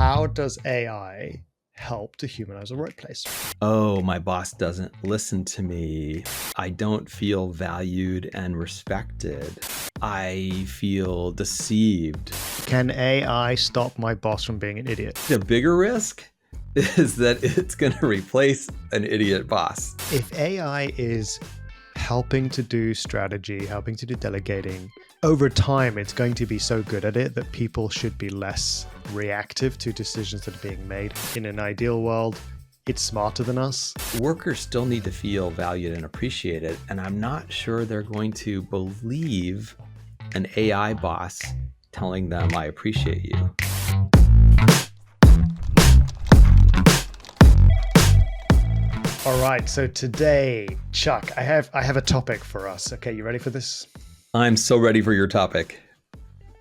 How does AI help to humanize the workplace? Oh, my boss doesn't listen to me. I don't feel valued and respected. I feel deceived. Can AI stop my boss from being an idiot? The bigger risk is that it's going to replace an idiot boss. If AI is helping to do strategy, helping to do delegating, over time, it's going to be so good at it that people should be less reactive to decisions that are being made. In an ideal world, it's smarter than us. Workers still need to feel valued and appreciated, and I'm not sure they're going to believe an AI boss telling them, I appreciate you. All right, so today, Chuck, I have a topic for us. Okay, you ready for this? I'm so ready for your topic.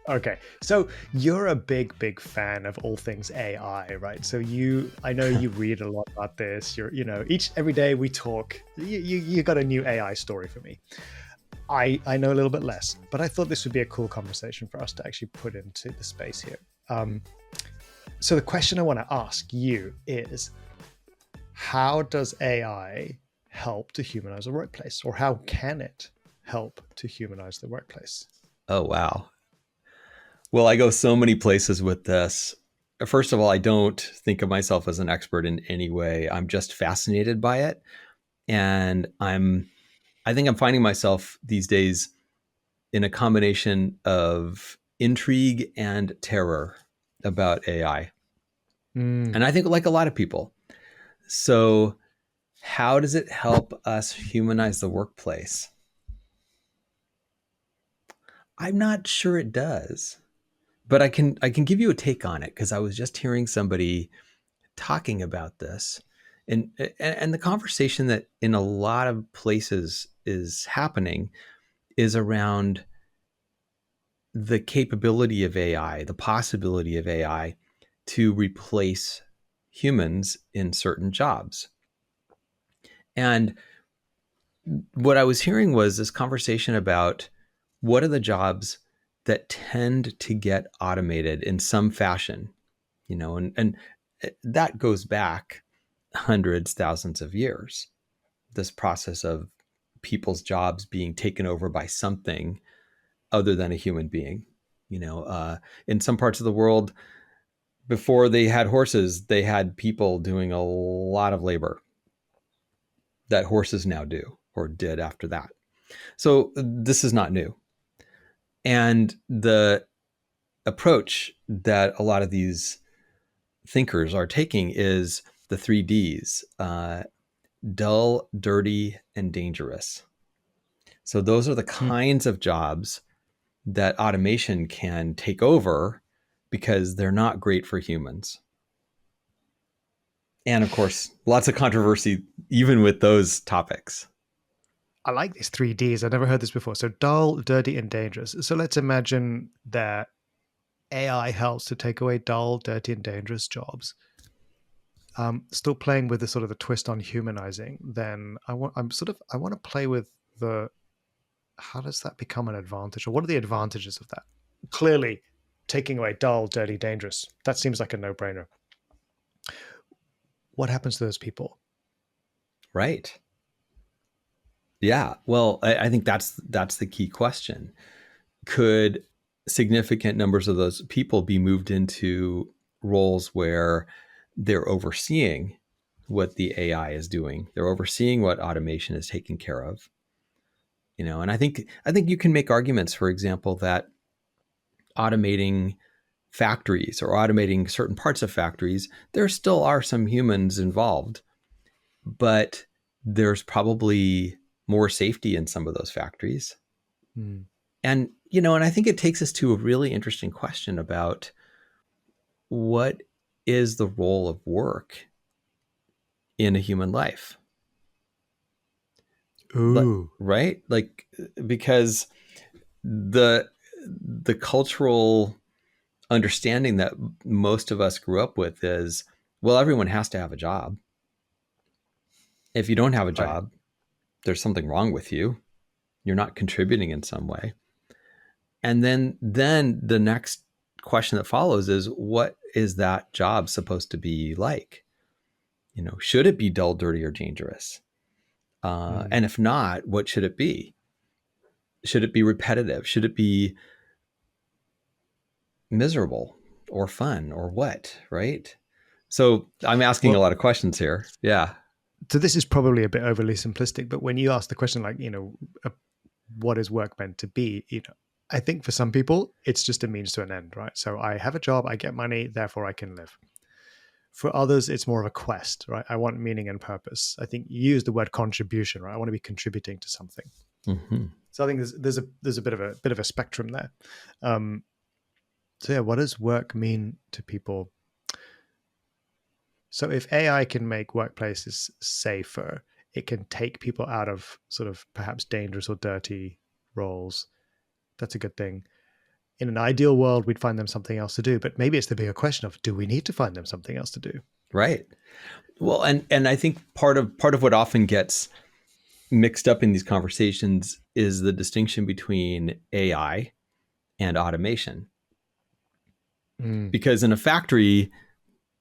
Okay, so you're a big fan of all things AI, right? So I know you read a lot about this. Every day we talk. You got a new AI story for me. I know a little bit less, but I thought this would be a cool conversation for us to actually put into the space here. So the question I want to ask you is, how does AI help to humanize the workplace, or how can it help to humanize the workplace? Oh, wow. Well, I go so many places with this. First of all, I don't think of myself as an expert in any way. I'm just fascinated by it. And I think I'm finding myself these days in a combination of intrigue and terror about AI. And I think like a lot of people. So how does it help us humanize the workplace? I'm not sure it does. But I can give you a take on it because I was just hearing somebody talking about this, and the conversation that in a lot of places is happening is around the capability of AI, the possibility of AI to replace humans in certain jobs. And what I was hearing was this conversation about what are the jobs that tend to get automated in some fashion, and that goes back hundreds, thousands of years. This process of people's jobs being taken over by something other than a human being. In some parts of the world, before they had horses, they had people doing a lot of labor that horses now do or did after that. So this is not new. And the approach that a lot of these thinkers are taking is the 3Ds, dull, dirty, and dangerous. So those are the kinds of jobs that automation can take over because they're not great for humans. And of course, lots of controversy even with those topics. I like these 3Ds. I've never heard this before. So dull, dirty, and dangerous. So let's imagine that AI helps to take away dull, dirty, and dangerous jobs. Still playing with the sort of the twist on humanizing. Then I want to play with how does that become an advantage, or what are the advantages of that? Clearly, taking away dull, dirty, dangerous. That seems like a no-brainer. What happens to those people? Right. Yeah. Well, I think that's the key question. Could significant numbers of those people be moved into roles where they're overseeing what the AI is doing? They're overseeing what automation is taking care of. And I think you can make arguments, for example, that automating factories or automating certain parts of factories, there still are some humans involved, but there's probably more safety in some of those factories. And, and I think it takes us to a really interesting question about what is the role of work in a human life? Ooh. Right? Like, because the cultural understanding that most of us grew up with is, well, everyone has to have a job. If you don't have a job, there's something wrong with you. You're not contributing in some way. And then the next question that follows is, what is that job supposed to be like? Should it be dull, dirty, or dangerous? And if not, what should it be? Should it be repetitive? Should it be miserable or fun or what? Right? So I'm asking a Well, lot of questions here. Yeah. so this is probably a bit overly simplistic, but when you ask the question, like, what is work meant to be? I think for some people, it's just a means to an end, right? So I have a job, I get money, therefore I can live. For others, it's more of a quest, right? I want meaning and purpose. I think you use the word contribution, right? I want to be contributing to something. Mm-hmm. So I think there's a bit of a spectrum there. So yeah, what does work mean to people? So if AI can make workplaces safer, it can take people out of sort of perhaps dangerous or dirty roles. That's a good thing. In an ideal world, we'd find them something else to do. But maybe it's the bigger question of, do we need to find them something else to do? Right. Well, and I think part of what often gets mixed up in these conversations is the distinction between AI and automation. Because in a factory,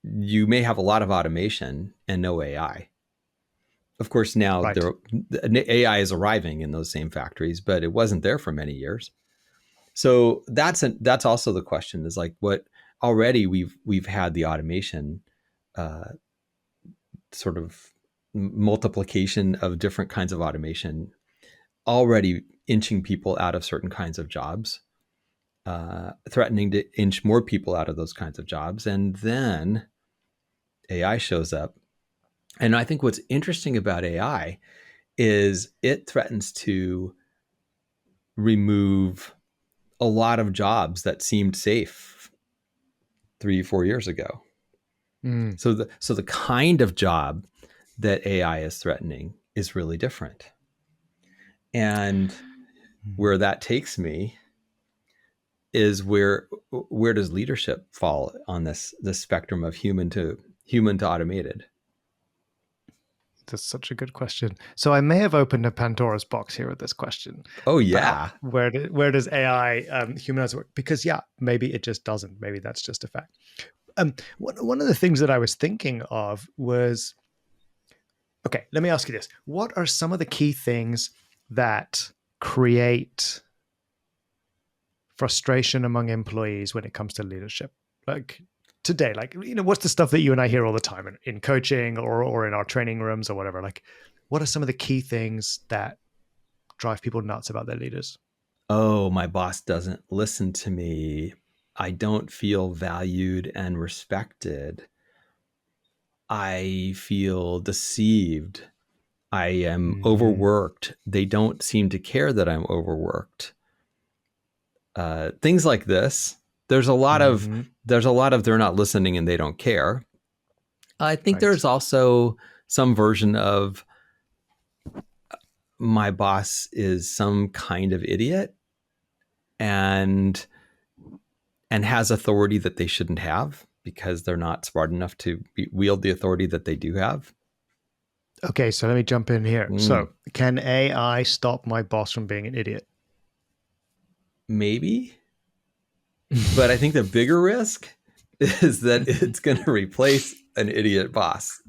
you may have a lot of automation and no AI. Of course, now Right. AI is arriving in those same factories, but it wasn't there for many years. So that's also the question, is like, what already we've had the automation, sort of multiplication of different kinds of automation already inching people out of certain kinds of jobs, threatening to inch more people out of those kinds of jobs. And then AI shows up. And I think what's interesting about AI is it threatens to remove a lot of jobs that seemed safe 3-4 years ago. Mm. So the kind of job that AI is threatening is really different. And where that takes me is where does leadership fall on this spectrum of human to automated? That's such a good question. So I may have opened a Pandora's box here with this question Oh about yeah. where does AI humanize work? Because yeah, maybe it just doesn't. Maybe that's just a fact. One of the things that I was thinking of was, okay, let me ask you this: what are some of the key things that create frustration among employees when it comes to leadership? Like today, like, what's the stuff that you and I hear all the time in coaching or in our training rooms or whatever? Like, what are some of the key things that drive people nuts about their leaders? Oh, my boss doesn't listen to me. I don't feel valued and respected. I feel deceived. I am Mm-hmm. overworked. They don't seem to care that I'm overworked. Things like this. There's a lot of Mm-hmm. they're not listening and they don't care. I think Right. there's also some version of my boss is some kind of idiot and has authority that they shouldn't have because they're not smart enough to wield the authority that they do have. Okay, so let me jump in here. Mm, So, can AI stop my boss from being an idiot? maybe, but I think the bigger risk is that it's going to replace an idiot boss.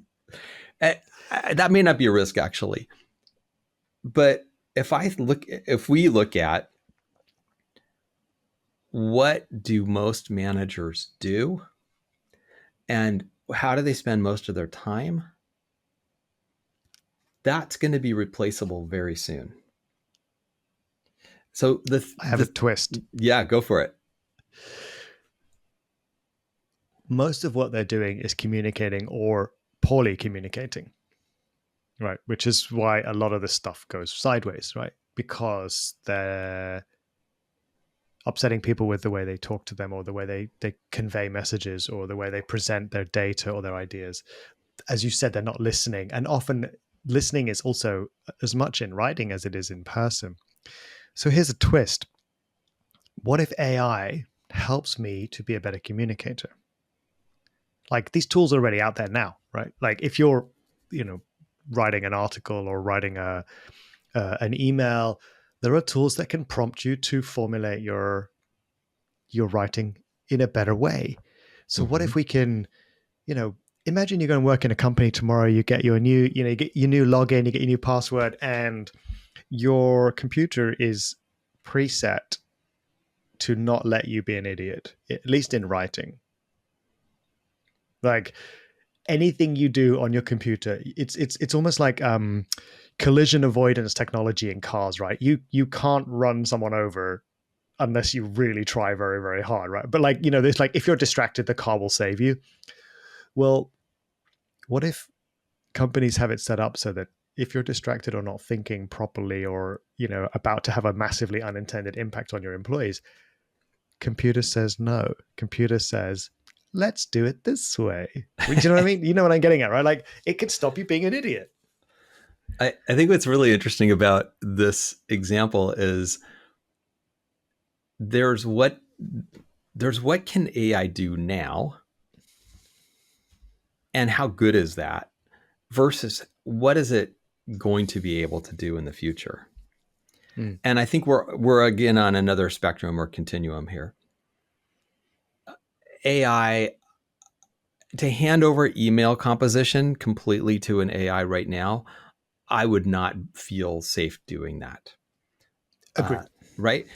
That may not be a risk actually, but if we look at what do most managers do and how do they spend most of their time, that's going to be replaceable very soon. So I have a twist. yeah, go for it. Most of what they're doing is communicating or poorly communicating, right? Which is why a lot of this stuff goes sideways, right? Because they're upsetting people with the way they talk to them or the way they convey messages or the way they present their data or their ideas. As you said, they're not listening. And often listening is also as much in writing as it is in person. So here's a twist. What if AI helps me to be a better communicator? Like these tools are already out there now, right? Like if you're, writing an article or writing an email, there are tools that can prompt you to formulate your writing in a better way. So what Mm-hmm. if we can, you know, imagine you're going to work in a company tomorrow, you get your new, you get your new login, you get your new password, and your computer is preset to not let you be an idiot, at least in writing. Like anything you do on your computer, it's almost like collision avoidance technology in cars, right? You can't run someone over unless you really try very, very hard, right? But like, there's like if you're distracted, the car will save you. Well, what if companies have it set up so that if you're distracted or not thinking properly, or about to have a massively unintended impact on your employees, computer says no. Computer says, let's do it this way. Do you know what I mean? You know what I'm getting at, right? Like it could stop you being an idiot. I think what's really interesting about this example is there's what can AI do now, and how good is that, versus what is it going to be able to do in the future. And I think we're again on another spectrum or continuum here. AI, to hand over email composition completely to an AI right now, I would not feel safe doing that. Agreed. Right?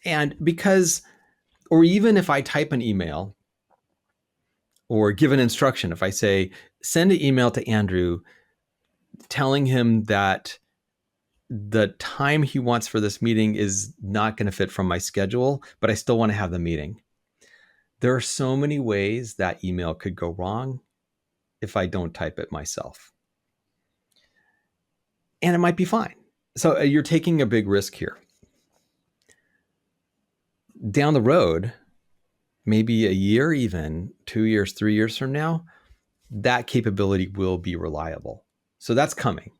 And because, or even if I type an email or give an instruction, if I say, send an email to Andrew telling him that the time he wants for this meeting is not going to fit from my schedule, but I still want to have the meeting. There are so many ways that email could go wrong if I don't type it myself. And it might be fine. So you're taking a big risk here. Down the road, maybe a year, even 2 years, 3 years from now, that capability will be reliable. So that's coming.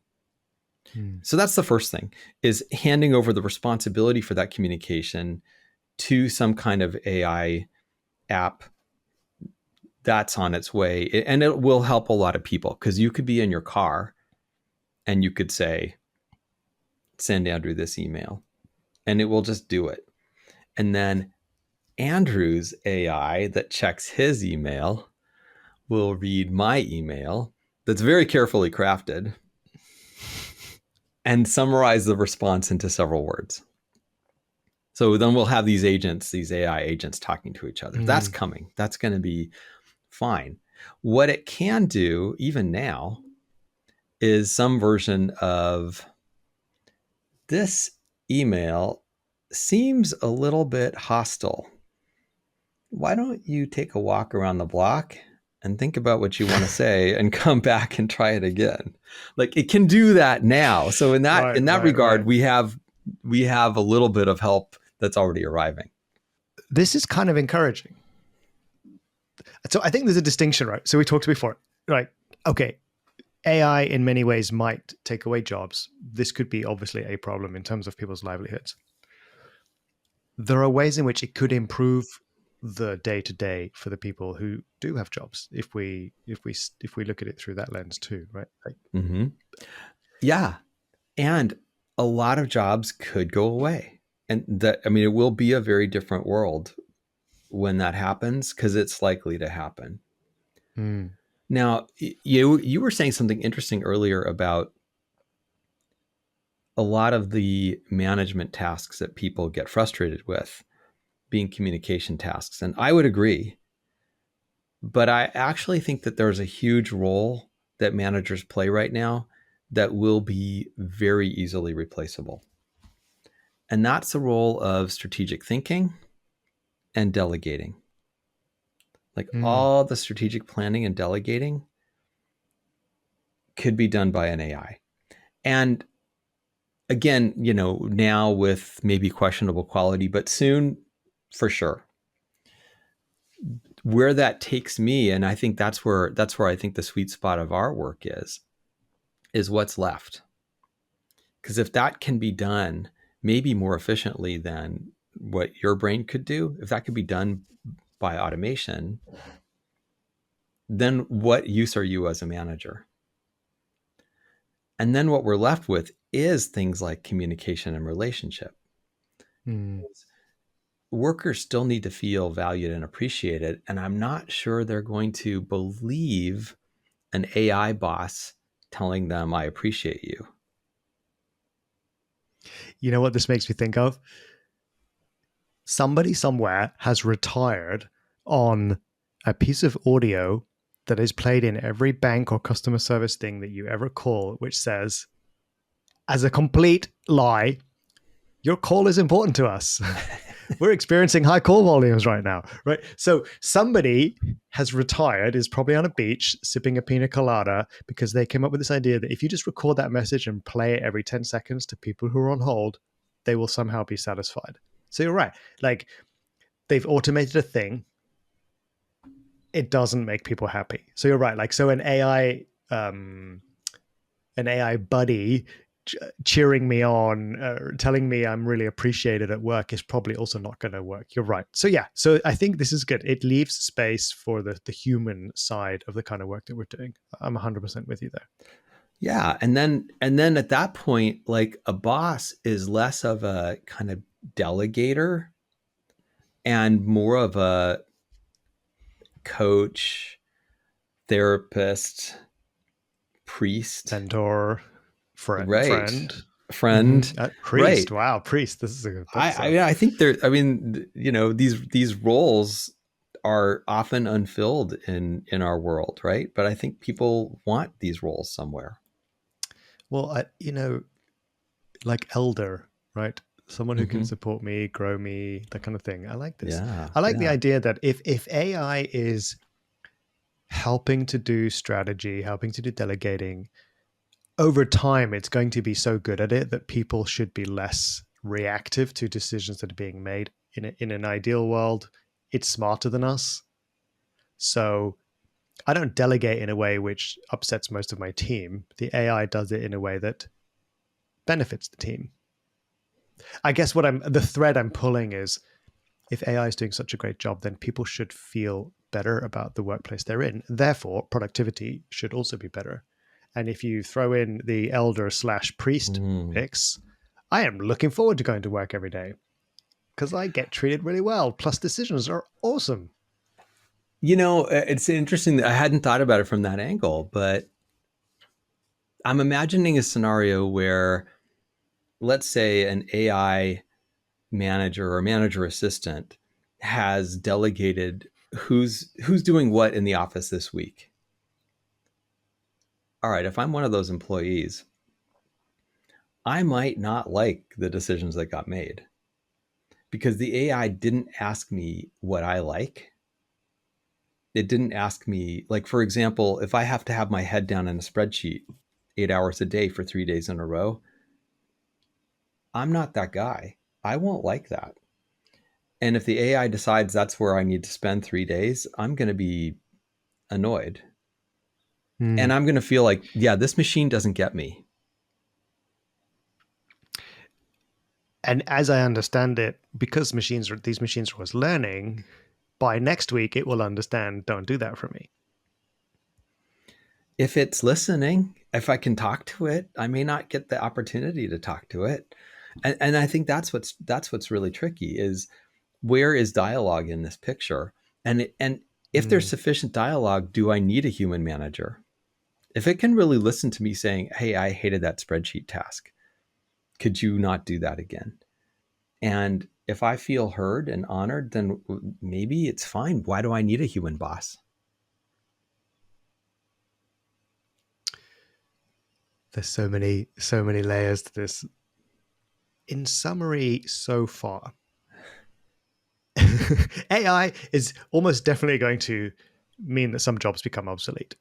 So that's the first thing, is handing over the responsibility for that communication to some kind of AI app that's on its way. And it will help a lot of people, because you could be in your car and you could say, send Andrew this email, and it will just do it. And then Andrew's AI that checks his email will read my email that's very carefully crafted and summarize the response into several words. So then we'll have these agents, these AI agents, talking to each other. That's coming. That's going to be fine. What it can do, even now, is some version of, this email seems a little bit hostile. Why don't you take a walk around the block and think about what you want to say and come back and try it again? Like, it can do that now. So in that regard, we have a little bit of help that's already arriving. This is kind of encouraging. So I think there's a distinction, right? So we talked before, right? Okay, AI in many ways might take away jobs. This could be obviously a problem in terms of people's livelihoods. There are ways in which it could improve the day to day for the people who do have jobs, if we look at it through that lens too, right? Like, yeah, and a lot of jobs could go away, and that, I mean, it will be a very different world when that happens, because it's likely to happen. Now, you were saying something interesting earlier about a lot of the management tasks that people get frustrated with being communication tasks. And I would agree. But I actually think that there's a huge role that managers play right now that will be very easily replaceable. And that's the role of strategic thinking and delegating. Like all the strategic planning and delegating could be done by an AI. And again, now with maybe questionable quality, but soon for sure. Where that takes me, and I think that's where I think the sweet spot of our work is what's left. Because if that can be done maybe more efficiently than what your brain could do, if that could be done by automation, then what use are you as a manager? And then what we're left with is things like communication and relationship. workers still need to feel valued and appreciated. And I'm not sure they're going to believe an AI boss telling them, I appreciate you. You know what this makes me think of? Somebody somewhere has retired on a piece of audio that is played in every bank or customer service thing that you ever call, which says, as a complete lie, your call is important to us. We're experiencing high call volumes right now, right? So somebody has retired, is probably on a beach sipping a pina colada because they came up with this idea that if you just record that message and play it every 10 seconds to people who are on hold, they will somehow be satisfied. So you're right. Like, they've automated a thing. It doesn't make people happy. So you're right. Like, so an AI buddy cheering me on, telling me I'm really appreciated at work is probably also not going to work. You're right. So yeah, so I think this is good. It leaves space for the human side of the kind of work that we're doing. I'm 100% with you there. Yeah, and then at that point, like a boss is less of a kind of delegator and more of a coach, therapist, priest, Mentor, right? friend. Friend, Priest. right? Wow, priest. This is a I that's I, a mean, I think there. I mean, these roles are often unfilled in our world, right? But I think people want these roles somewhere. well, like elder, right? Someone who can Hmm. support me, grow me, that kind of thing. I like this. Yeah, I like the yeah. idea that if AI is helping to do strategy, helping to do delegating, over time, it's going to be so good at it that people should be less reactive to decisions that are being made. In an ideal world, it's smarter than us. So I don't delegate in a way which upsets most of my team. The AI does it in a way that benefits the team. I guess the thread I'm pulling is, if AI is doing such a great job, then people should feel better about the workplace they're in. Therefore, productivity should also be better. And if you throw in the elder slash priest Mm. mix, I am looking forward to going to work every day because I get treated really well. Plus, decisions are awesome. It's interesting that I hadn't thought about it from that angle, but I'm imagining a scenario where, let's say, an AI manager or manager assistant has delegated who's doing what in the office this week. All right, if I'm one of those employees, I might not like the decisions that got made because the AI didn't ask me what I like. It didn't ask me, like, for example, if I have to have my head down in a spreadsheet 8 hours a day for 3 days in a row, I'm not that guy. I won't like that. And if the AI decides that's where I need to spend 3 days, I'm going to be annoyed. Hmm. And I'm going to feel like, yeah, this machine doesn't get me. And as I understand it, because these machines are always learning, by next week it will understand. Don't do that for me. If it's listening, if I can talk to it, I may not get the opportunity to talk to it. And I think that's what's really tricky is, where is dialogue in this picture? And if there's Hmm. sufficient dialogue, do I need a human manager? If it can really listen to me saying, hey, I hated that spreadsheet task, could you not do that again? And if I feel heard and honored, then maybe it's fine. Why do I need a human boss? There's so many layers to this. In summary, so far, AI is almost definitely going to mean that some jobs become obsolete.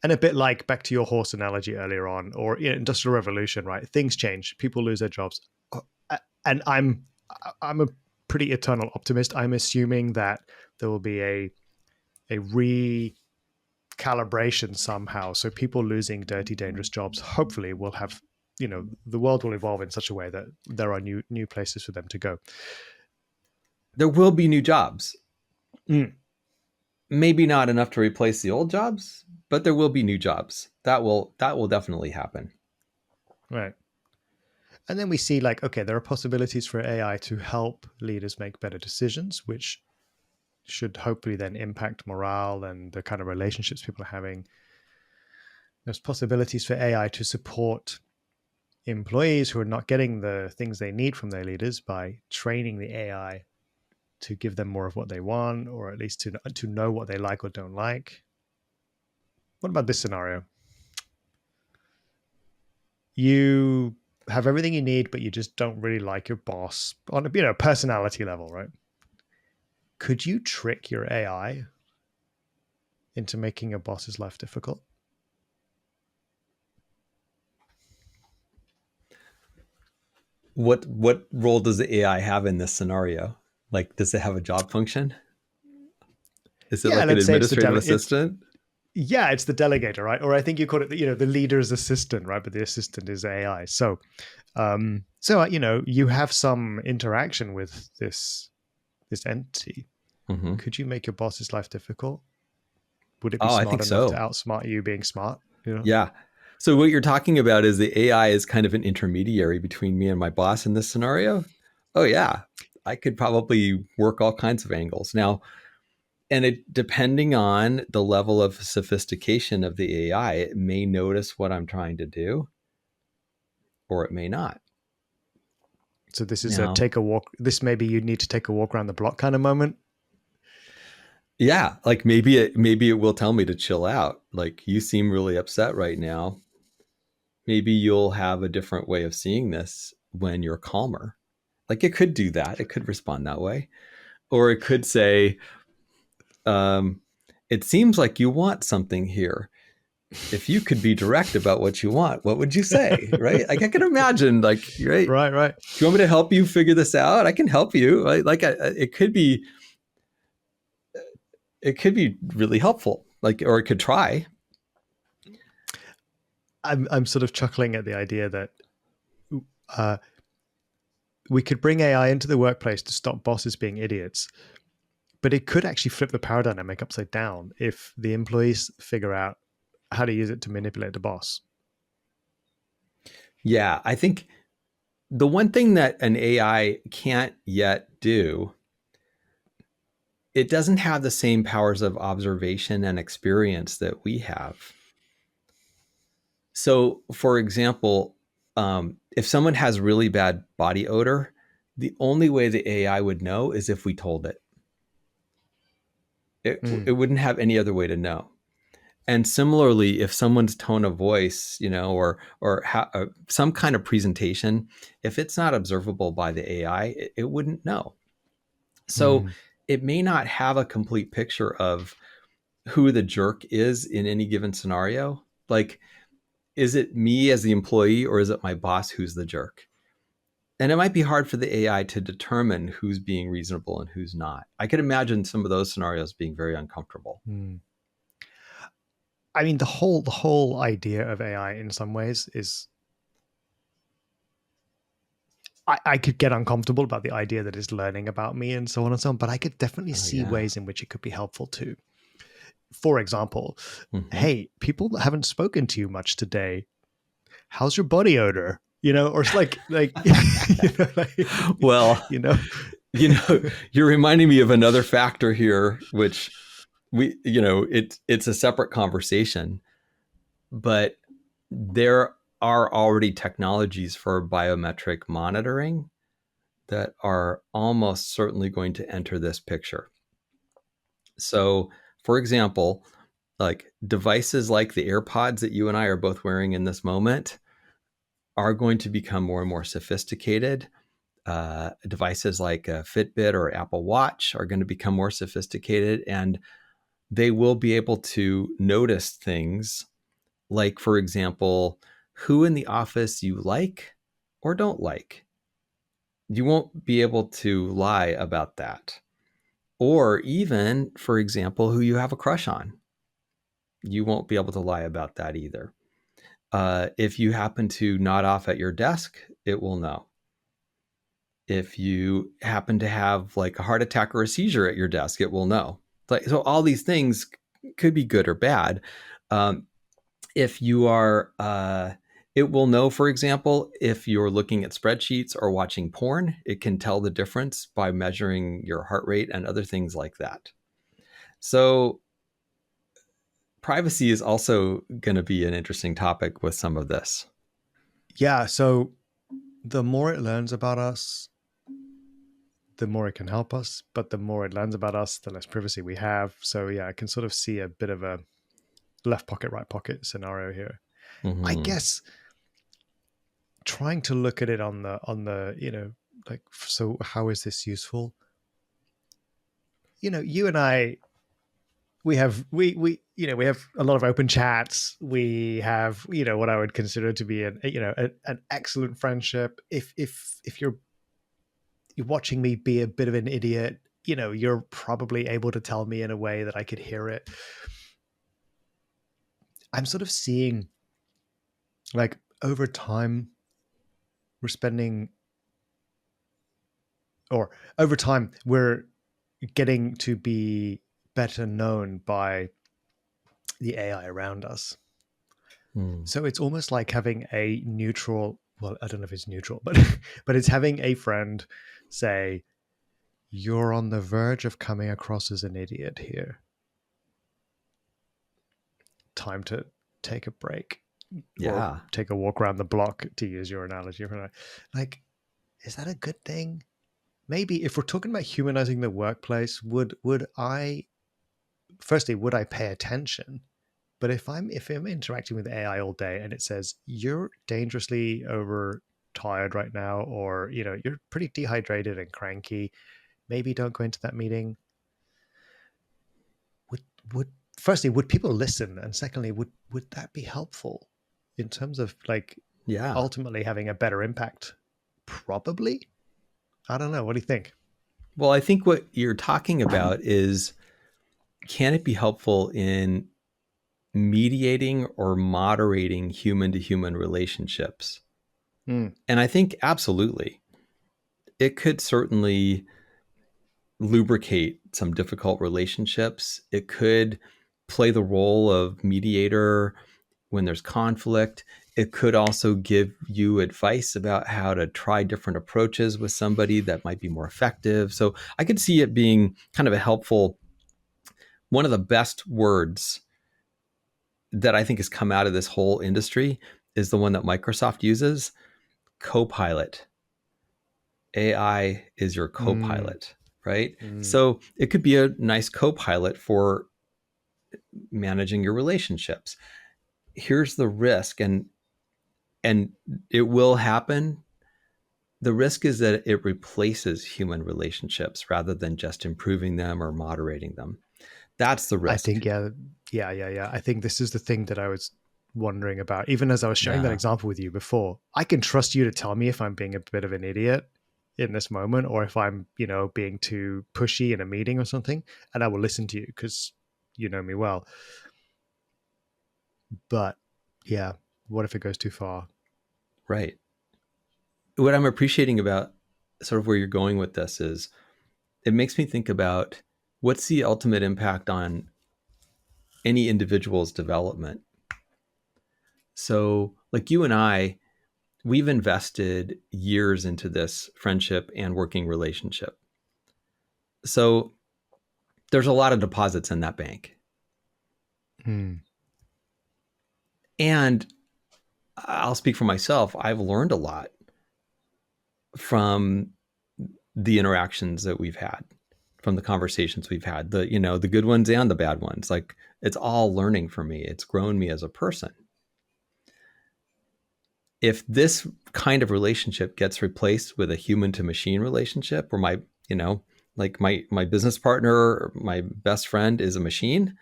And a bit like back to your horse analogy earlier on, or industrial revolution, right? Things change, people lose their jobs, and I'm a pretty eternal optimist. I'm assuming that there will be a recalibration somehow. So people losing dirty, dangerous jobs, hopefully, will have, the world will evolve in such a way that there are new places for them to go. There will be new jobs. Mm. Maybe not enough to replace the old jobs, but there will be new jobs. That will definitely happen. Right. And then we see like, okay, there are possibilities for AI to help leaders make better decisions, which should hopefully then impact morale and the kind of relationships people are having. There's possibilities for AI to support employees who are not getting the things they need from their leaders by training the AI to give them more of what they want, or at least to know what they like or don't like. What about this scenario? You have everything you need, but you just don't really like your boss on a personality level, right? Could you trick your AI into making your boss's life difficult? What role does the AI have in this scenario? Like, does it have a job function? Is it Yeah, like an let's say it's administrative assistant? it's the delegator, right? Or I think you call it, the leader's assistant, right? But the assistant is AI. So you have some interaction with this entity. Mm-hmm. Could you make your boss's life difficult? Would it be Oh, I smart think enough to so. outsmart you being smart? Yeah. So what you're talking about is the AI is kind of an intermediary between me and my boss in this scenario. Oh yeah, I could probably work all kinds of angles now. And it, depending on the level of sophistication of the AI, it may notice what I'm trying to do, or it may not. So this is a Now, take a walk. This maybe you need to take a walk around the block kind of moment. yeah, like maybe it will tell me to chill out. Like, you seem really upset right now. Maybe you'll have a different way of seeing this when you're calmer. Like, it could do that. It could respond that way. Or it could say, um, it seems like you want something here. If you could be direct about what you want, what would you say? Right? Like, I can imagine, like, right? Right, right. Do you want me to help you figure this out? I can help you. Right? Like, it could be really helpful. Like, or it could try. I'm sort of chuckling at the idea that uh, we could bring AI into the workplace to stop bosses being idiots, but it could actually flip the power dynamic upside down if the employees figure out how to use it to manipulate the boss. Yeah, I think the one thing that an AI can't yet do, it doesn't have the same powers of observation and experience that we have. So, for example, if someone has really bad body odor, the only way the AI would know is if we told it. It Mm, wouldn't have any other way to know. And similarly, if someone's tone of voice, or some kind of presentation, if it's not observable by the AI, it wouldn't know. So mm, it may not have a complete picture of who the jerk is in any given scenario. Like, is it me as the employee, or is it my boss who's the jerk? And it might be hard for the AI to determine who's being reasonable and who's not. I could imagine some of those scenarios being very uncomfortable. mm. I mean, the whole idea of AI in some ways is I could get uncomfortable about the idea that it's learning about me and so on and so on, but I could definitely Oh, see yeah. ways in which it could be helpful too. For example, Mm-hmm. hey, people haven't spoken to you much today. How's your body odor? Or it's like, like, Well, you know, you're reminding me of another factor here, which it's a separate conversation, but there are already technologies for biometric monitoring that are almost certainly going to enter this picture. So, for example, like devices like the AirPods that you and I are both wearing in this moment are going to become more and more sophisticated. Devices like a Fitbit or Apple Watch are going to become more sophisticated, and they will be able to notice things like, for example, who in the office you like or don't like. You won't be able to lie about that. Or even, for example, who you have a crush on. You won't be able to lie about that either. If you happen to nod off at your desk, it will know. If you happen to have like a heart attack or a seizure at your desk, it will know. Like, so all these things could be good or bad. Um, if you are It will know, for example, if you're looking at spreadsheets or watching porn. It can tell the difference by measuring your heart rate and other things like that. So privacy is also going to be an interesting topic with some of this. Yeah. So the more it learns about us, the more it can help us, but the more it learns about us, the less privacy we have. So yeah, I can sort of see a bit of a left pocket, right pocket scenario here. I Mm-hmm. guess trying to look at it on the, like, so how is this useful? You and I, we have a lot of open chats. We have, what I would consider to be an excellent friendship. If you're watching me be a bit of an idiot, you're probably able to tell me in a way that I could hear it. I'm sort of seeing, like, over time we're spending, or over time we're getting to be better known by the AI around us. Mm. So it's almost like having a neutral, well, I don't know if it's neutral, but but it's having a friend say, "You're on the verge of coming across as an idiot here. Time to take a break or Yeah. take a walk around the block," to use your analogy. Like, is that a good thing? Maybe if we're talking about humanizing the workplace, would I firstly would I pay attention? But if I'm interacting with AI all day and it says you're dangerously overtired right now, or you're pretty dehydrated and cranky, maybe don't go into that meeting. Would would Firstly, would people listen, and secondly, would that be helpful in terms of, like, Yeah. ultimately having a better impact? Probably. I don't know. What do you think? Well, I think what you're talking about is, can it be helpful in mediating or moderating human to human relationships? Mm, And I think absolutely. It could certainly lubricate some difficult relationships. It could play the role of mediator when there's conflict. It could also give you advice about how to try different approaches with somebody that might be more effective. So I could see it being kind of a helpful. One of the best words that I think has come out of this whole industry is the one that Microsoft uses: Copilot. AI is your mm, co-pilot, right? mm. So it could be a nice co-pilot for managing your relationships. Here's the risk, and it will happen. The risk is that it replaces human relationships rather than just improving them or moderating them. That's the I risk. think, yeah, yeah. I think this is the thing that I was wondering about. Even as I was sharing that Yeah, example with you before, I can trust you to tell me if I'm being a bit of an idiot in this moment, or if I'm, being too pushy in a meeting or something, and I will listen to you because you know me well. But yeah, what if it goes too far? right. What I'm appreciating about sort of where you're going with this is, it makes me think about what's the ultimate impact on any individual's development. So, like you and I, we've invested years into this friendship and working relationship. So, there's a lot of deposits in that bank. Hmm. And I'll speak for myself. I've learned a lot from the interactions that we've had, from the conversations we've had, the good ones and the bad ones. Like, it's all learning for me. It's grown me as a person. If this kind of relationship gets replaced with a human to machine relationship, where you know, like my business partner or my best friend is a machine,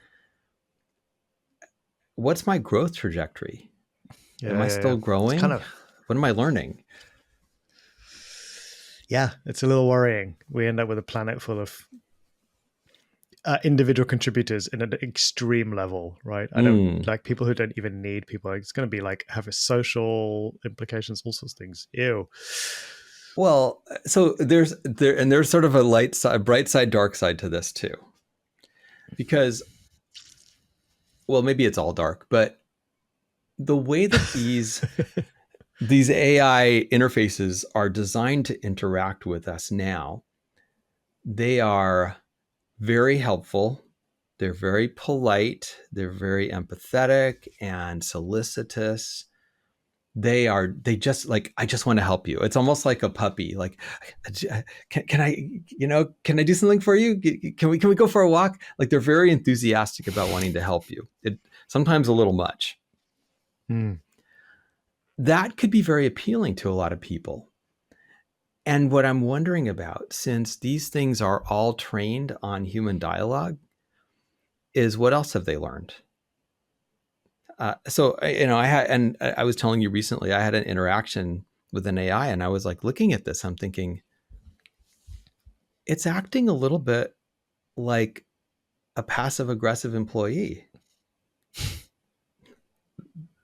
what's my growth trajectory? Am Yeah, I yeah, yeah. still It's kind growing? of, What am I learning? yeah, it's a little worrying. We end up with a planet full of individual contributors in an extreme level, right? I don't Mm. like people who don't even need people. It's going to be like have a social implications, all sorts of things. Ew. Well, so there's sort of a light side, bright side, dark side to this too, because, well, maybe it's all dark, but the way that these AI interfaces are designed to interact with us now, they are very helpful. They're very polite. They're very empathetic and solicitous. They just like, I just want to help you. It's almost like a puppy. Like, can I, can I do something for you? Can we go for a walk? Like, they're very enthusiastic about wanting to help you. It sometimes a little much. Mm. That could be very appealing to a lot of people. And what I'm wondering about, since these things are all trained on human dialogue, is what else have they learned? So I was telling you recently, I had an interaction with an AI, and I was like looking at this, I'm thinking, it's acting a little bit like a passive aggressive employee.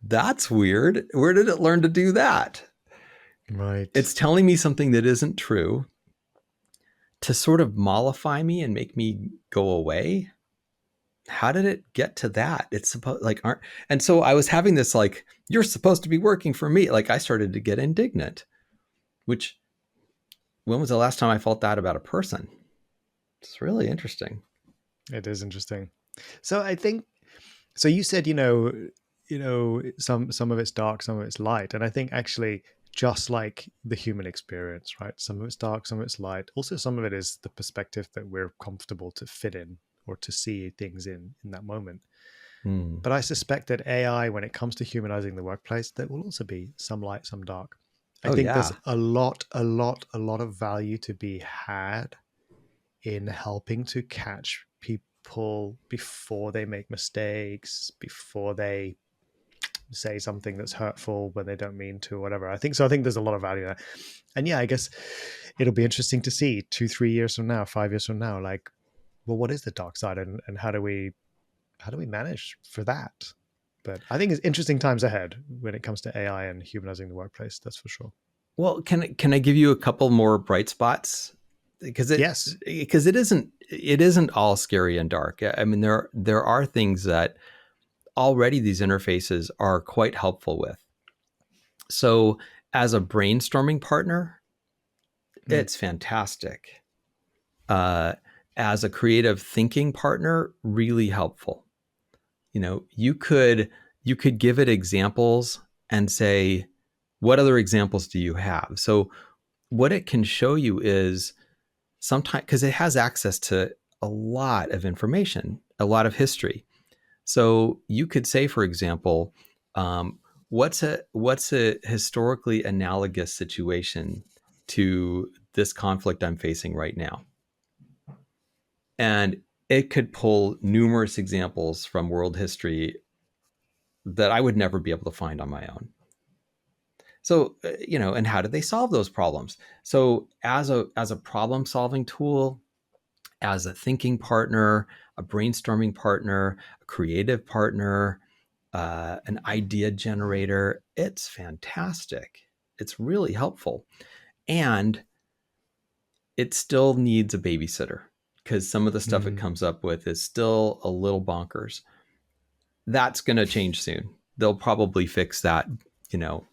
That's weird. Where did it learn to do that? Right. It's telling me something that isn't true to sort of mollify me and make me go away. How did it get to that? It's supposed like aren't, and so I was having this like, you're supposed to be working for me. Like, I started to get indignant, which, when was the last time I felt that about a person? It's really interesting. It is interesting. So I think, so you said, some of it's dark, some of it's light. And I think actually, just like the human experience, right? Some of it's dark, some of it's light. Also, some of it is the perspective that we're comfortable to fit in or to see things in that moment. Hmm. But I suspect that AI, when it comes to humanizing the workplace, there will also be some light, some dark. I Oh think there's yeah. a lot of value to be had in helping to catch people before they make mistakes, before they say something that's hurtful when they don't mean to, or whatever. I think so. I think there's a lot of value there. And yeah, I guess it'll be interesting to see 2-3 years from now, 5 years from now, like, well, what is the dark side, and how do we manage for that? But I think it's interesting times ahead when it comes to AI and humanizing the workplace. That's for sure. Well, can I give you a couple more bright spots? Because Yes. it isn't all scary and dark. I mean, there are things that already these interfaces are quite helpful with. So, as a brainstorming partner, Mm. it's fantastic. Uh, as a creative thinking partner, really helpful. You could give it examples and say, what other examples do you have? So what it can show you is, sometimes, because it has access to a lot of information, a lot of history. So you could say, for example, what's a historically analogous situation to this conflict I'm facing right now? And it could pull numerous examples from world history that I would never be able to find on my own. So, and how did they solve those problems? So, as a problem solving tool, as a thinking partner, a brainstorming partner, a creative partner, an idea generator, it's fantastic. It's really helpful, and it still needs a babysitter, because some of the stuff it Mm. comes up with is still a little bonkers. That's going to change soon. They'll probably fix that, you know,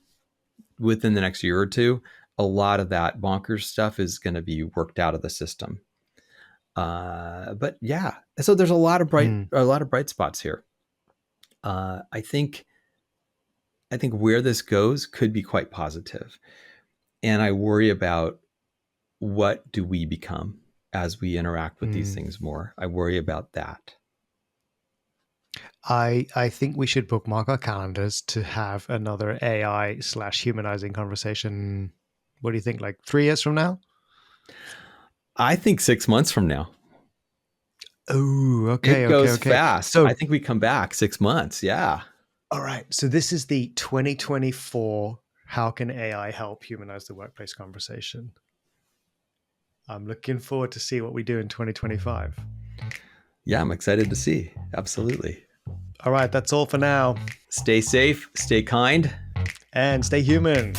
within the next year or two. A lot of that bonkers stuff is going to be worked out of the system. But yeah, so there's Mm. a lot of bright spots here. I think where this goes could be quite positive, and I worry about, what do we become as we interact with these Mm. things more. I worry about that. I think we should bookmark our calendars to have another AI/humanizing conversation. What do you think? Like 3 years from now? I think 6 months from now. Oh, It okay, okay, goes okay. fast. I So, think we come back 6 months. Yeah. all right. So this is the 2024 How Can AI Help Humanize the Workplace conversation. I'm looking forward to see what we do in 2025. Yeah, I'm excited to see. Absolutely. All right, that's all for now. Stay safe, stay kind. And stay human.